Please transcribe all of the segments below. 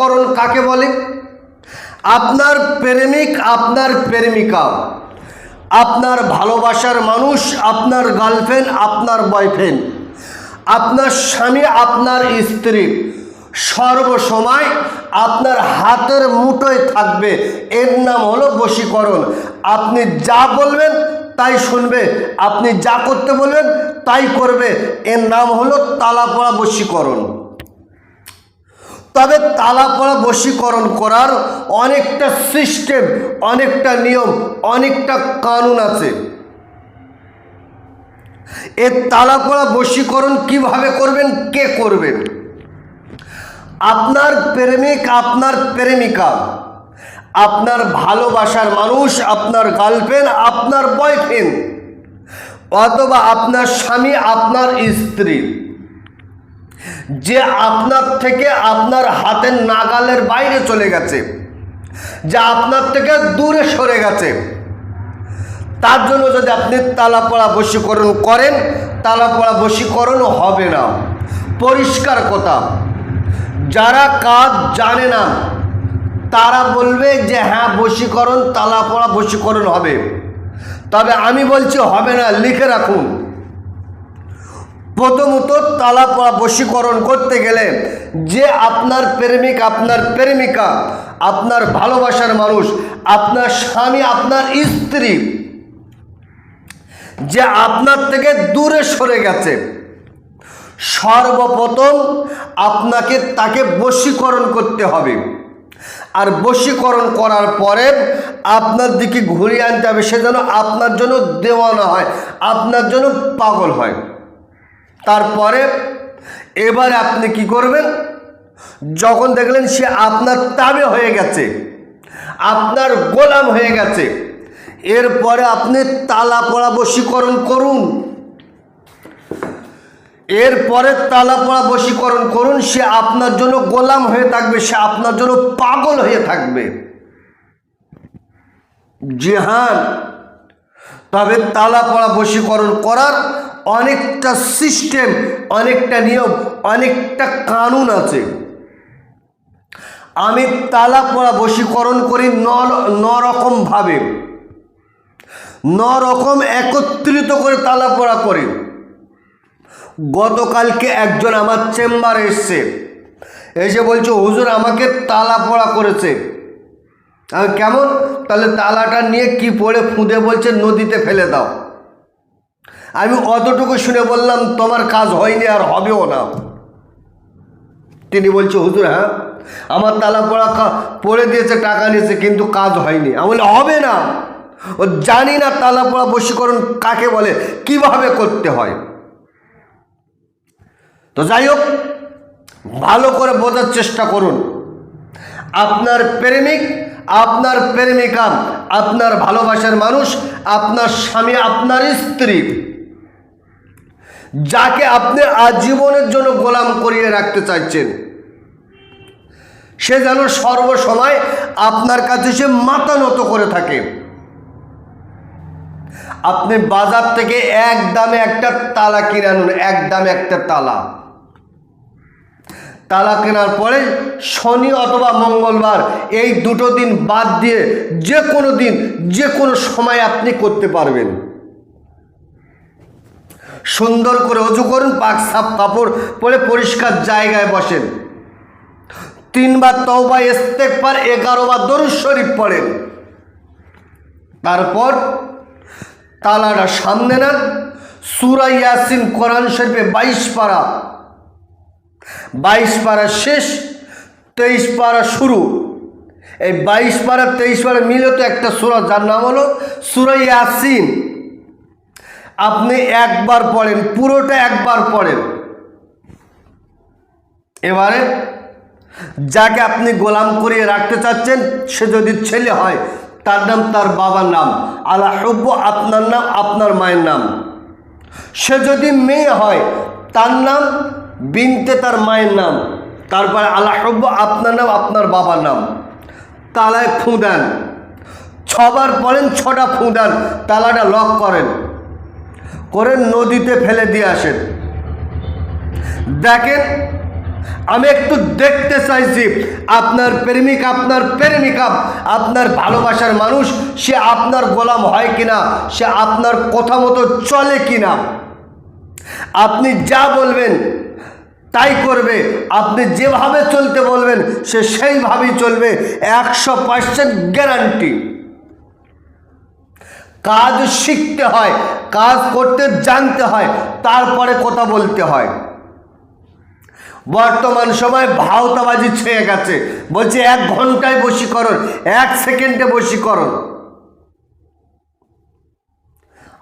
বশীকরণ কাকে বলে? আপনার প্রেমিক, আপনার প্রেমিকা, আপনার ভালোবাসার মানুষ, আপনার গার্লফ্রেন্ড, আপনার বয়ফ্রেন্ড, আপনার স্বামী, আপনার স্ত্রী সর্বসময় আপনার হাতের মুঠোয় থাকবে, এর নাম হলো বশীকরণ। আপনি যা বলবেন তাই শুনবে, আপনি যা করতে বলবেন তাই করবে, এর নাম হলো তালাপড়া বশীকরণ। তবে তালাপড়া বশীকরণ করার অনেকটা সিস্টেম, অনেকটা নিয়ম, অনেকটা কানুন আছে। এর তালাপড়া বশীকরণ কিভাবে করবেন, কে করবেন? আপনার প্রেমিক, আপনার প্রেমিকা, আপনার ভালোবাসার মানুষ, আপনার গার্লফ্রেন্ড, আপনার বয়ফ্রেন্ড, অথবা আপনার স্বামী, আপনার স্ত্রী, যে আপনার থেকে আপনার হাতের নাগালের বাইরে চলে গেছে, যে আপনার থেকে দূরে সরে গেছে, তার জন্য যদি আপনি তালাপড়া বশীকরণ করেন, তালাপড়া বশীকরণ হবে না। পরিষ্কার কথা। যারা কাজ জানে না তারা বলবে যে হ্যাঁ বশীকরণ, তালাপড়া বশীকরণ হবে, তবে আমি বলছি হবে না। লিখে রাখুন। প্রথমত তালাপড়া বশীকরণ করতে গেলে যে আপনার প্রেমিক, আপনার প্রেমিকা, আপনার ভালোবাসার মানুষ, আপনার স্বামী, আপনার স্ত্রী, যে আপনার থেকে দূরে সরে গেছে, সর্বপ্রথম আপনাকে তাকে বশীকরণ করতে হবে। আর বশীকরণ করার পরে আপনার দিকে ঘুরিয়ে আনতে হবে, সে যেন আপনার জন্য দেওয়ানা হয়, আপনার জন্য পাগল হয়। তারপরে এবারে আপনি কি করবেন? যখন দেখলেন সে আপনার তাবে হয়ে গেছে, আপনার গোলাম হয়ে গেছে, এরপরে আপনি তালাপড়া বশীকরণ করুন। এরপরে তালাপড়া বশীকরণ করুন। সে আপনার জন্য গোলাম হয়ে থাকবে, সে আপনার জন্য পাগল হয়ে থাকবে। জি হ্যাঁ, তবে তালাপড়া বশীকরণ করার অনেকটা সিস্টেম, অনেকটা নিয়ম, অনেকটা কানুন আছে। আমি তালাপড়া বশীকরণ করি নরকমভাবে, নরকম একত্রিত করে তালাপড়া করি। গতকালকে একজন আমার চেম্বারে এসছে, এসে বলছে হুজুর আমাকে তালাপড়া করেছে। আমি কেমন? তাহলে তালাটা নিয়ে কি পড়ে ফুঁদে বলছে নদীতে ফেলে দাও। আমি অতটুকু শুনে বললাম তোমার কাজ হয়নি আর হবেও না। তিনি বলছে হুজুর হ্যাঁ আমার তালাপড়া পড়ে দিয়েছে, টাকা নিয়েছে, কিন্তু কাজ হয়নি। আমি বলি হবে না, ও জানি না তালাপড়া বশীকরণ কাকে বলে, কিভাবে করতে হয়। তো যাই হোক, ভালো করে বোঝার চেষ্টা করুন। আপনার প্রেমিক, আপনার প্রেমিকা, আপনার ভালোবাসার মানুষ, আপনার স্বামী, আপনার স্ত্রী, যাকে আপনি আজীবনের জন্য গোলাম করিয়ে রাখতে চাইছেন, সে যেন সর্বসময় আপনার কাছে সে মাথা নত করে থাকে। আপনি বাজার থেকে এক দামে একটা তালা কিনে আনুন, এক দামে একটা তালা। তালা কেনার পরে শনি অথবা মঙ্গলবার এই দুটো দিন বাদ দিয়ে যে কোনো দিন, যে কোনো সময় আপনি করতে পারবেন। সুন্দর করে অজু করুন, পাক সাফ কাপড় পরে পরিষ্কার জায়গায় বসেন, 3 বার তওবা ইস্তেগফার, 11 বার দরুদ শরীফ পড়েন। তারপর তালাটা সামনে নেন, সূরা ইয়াসিন কোরআন শরীফে 22 পারা, 22 পারা শেষ, 23 পারা শুরু। এই 22 পারা 23 পারা মিলে তো একটা সূরা, যার নাম হলো সূরা ইয়াসিন। আপনি একবার পড়েন, পুরোটা একবার পড়েন। এবারে যাকে আপনি গোলাম করিয়ে রাখতে চাচ্ছেন, সে যদি ছেলে হয় তার নাম, তার বাবার নাম আলা হুব্বু, আপনার নাম, আপনার মায়ের নাম। সে যদি মেয়ে হয় তার নাম বিনতে, তার মায়ের নাম, তারপরে আলা হুব্বু, আপনার নাম, আপনার বাবার নাম। তালায় ফুঁ দেন, 6 বার পড়েন, 6টা ফুঁ দেন, তালাটা লক করেন, করে নদীতে ফেলে দিয়ে আসেন। দেখেন আমি একটু দেখতে চাইছি আপনার প্রেমিকা, আপনার ভালোবাসার মানুষ সে আপনার গোলাম হয় কিনা, সে আপনার কথা মতো চলে কিনা। আপনি যা বলবেন তাই করবে, আপনি যেভাবে চলতে বলবেন সে সেইভাবেই চলবে, 100% গ্যারান্টি। কাজ শিখতে হয়, কাজ করতে জানতে হয়, তারপরে কথা বলতে হয়। বর্তমান সময় ভাওতাবাজি ছেয়ে গেছে, বলছে 1 ঘন্টায় বশীকরণ, 1 সেকেন্ডে বশীকরণ।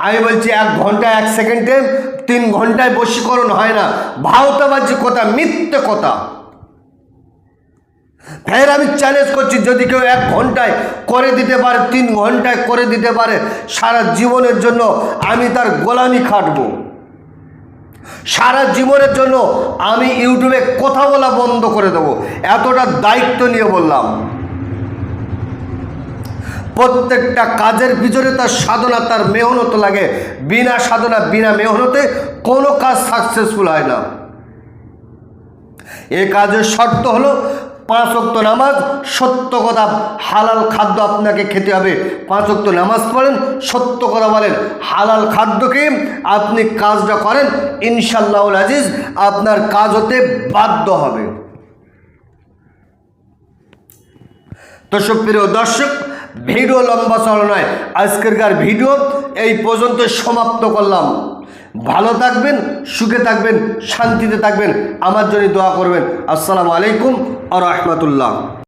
আমি বলছি 1 ঘন্টা 1 সেকেন্ডে 3 ঘন্টায় বশীকরণ হয় না। ভাওতাবাজি কথা, মিথ্যে কথা। ফের আমি চ্যালেঞ্জ করছি, যদি কেউ 1 ঘন্টায় করে দিতে পারে, 3 ঘন্টায় করে দিতে পারে, সারা জীবনের জন্য আমি তার গোলামি খাটবো। সারা জীবনের জন্য আমি ইউটিউবে কথা বলা বন্ধ করে দেবো, এতটা দায়িত্ব নিয়ে বললাম। প্রত্যেকটা কাজের পিছনে তার সাধনা, তার মেহনত লাগে। বিনা সাধনা, বিনা মেহনতে কোনো কাজ সাকসেসফুল হয় না। এই কাজের শর্ত হলো 5 ওয়াক্ত নামাজ, সত্য কথা, হালাল খাদ্য আপনাকে খেতে হবে। 5 ওয়াক্ত নামাজ পড়েন, সত্য কথা বলেন, হালাল খাদ্যকে আপনি কাজটা করেন, ইনশাআল্লাহুল আজিজ আপনার কাজ হতে বাধ্য হবে। তো সুপ্রিয় দর্শক, ভিডিও লম্বা চড়া নয়, আজকেরকার ভিডিও এই পর্যন্ত সমাপ্ত করলাম। ভালো থাকবেন, সুখে থাকবেন, শান্তিতে থাকবেন, আমার জন্য দোয়া করবেন। আসসালামু আলাইকুম ওয়া রাহমাতুল্লাহ।